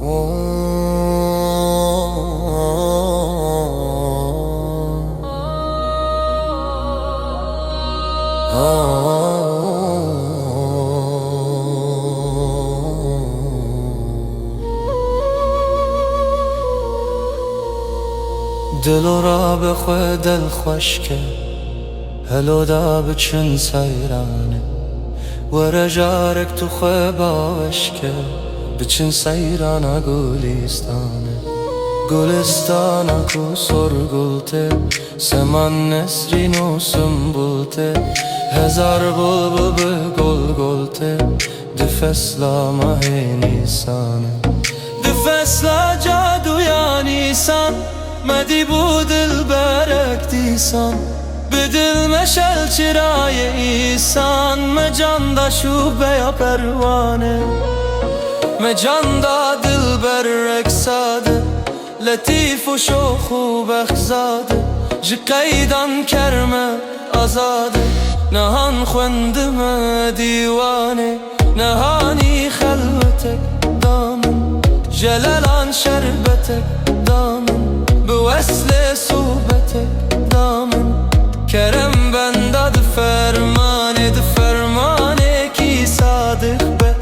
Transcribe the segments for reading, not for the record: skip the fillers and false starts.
دل را به خود دل خوش که هلو دا بچن سیرانه وره جارک تو خواه باوش که بچن سیرانه گلستانه گلستانه کو سرگلته سمان نسرین و سنبلته هزار بلبل به گل گلته ده فصلا ماه نیسانه ده فصلا جادویا نیسان مدی بو دل برک دیسان به دل مشل چرای ایسان مجان دا شوبه یا پروانه مجان دا دل برک ساده لطیف و شوخ و بخزاده جی قیدان کرمه آزاده نهان خوندم دیوانه نهانی خلوتک دامن جلالان شربتک دامن بوصل صوبتك دامن کرم بنداد فرمانه کی صادق به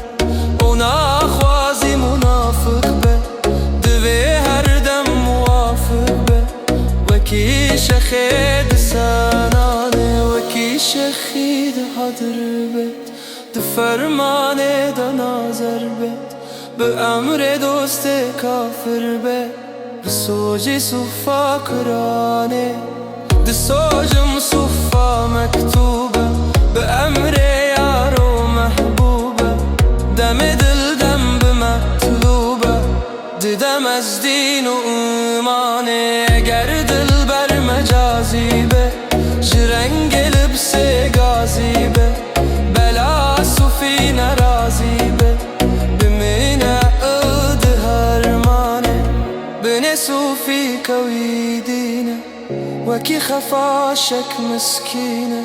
اونا خوازی منافق به دوی هر دم موافق به وکی شخید سنانه وکی شخید حضر بید ده فرمانه ده نازر بید به امر دوست کافر بید بسوجي صفا قرانه ده سوجم صفا مكتوبة بأمر يارو محبوبة دم دل دم بمطلوبة ده دم از دين و ایمانه اگر دل بر مجازی به شرنگ لبس گازی به بلا صفی نرازی به بمنع ده هرمانه بني صوفي كويدينا وكي خفاشك مسكينة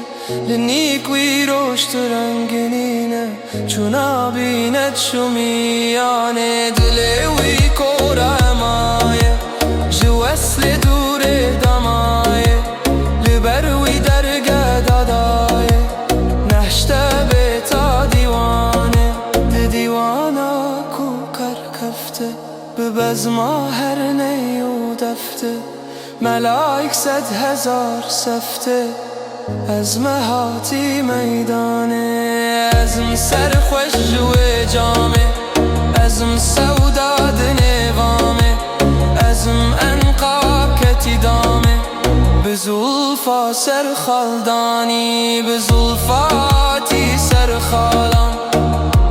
لنيك ويروش ترنجنينا چونا بينت شميانه دلي ويكورا مايه جو وصل دور دمايه لبروي درگه دادايه نشته بتا دیوانه ده دیوانا کو کرکفته به بزما هر نیو دفته ملائک 100,000 سفته از مهاتی میدانه ازم سر خوش جوه جامه ازم سوداد نوامه ازم انقا کتی دامه به زلفا سر خالدانی به زلفاتی سر خالان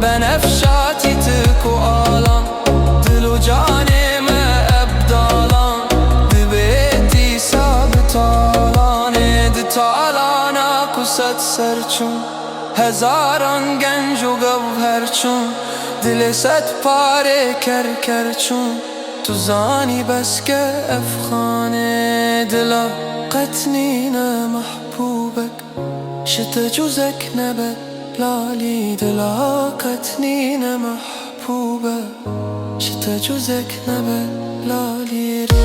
بنفشاتی تکو آلان دل و جانم ابدالان ده بیتی سابتالانه ده تالانا کست سرچون هزاران گنج و گوهر چون دل 100 پاره کرکر چون تو زانی بس که افخانه دلا قطنین محبوبک شت جوزک نبد لالی دلا قطنین محبوبه شت جوزک نبد لالی ری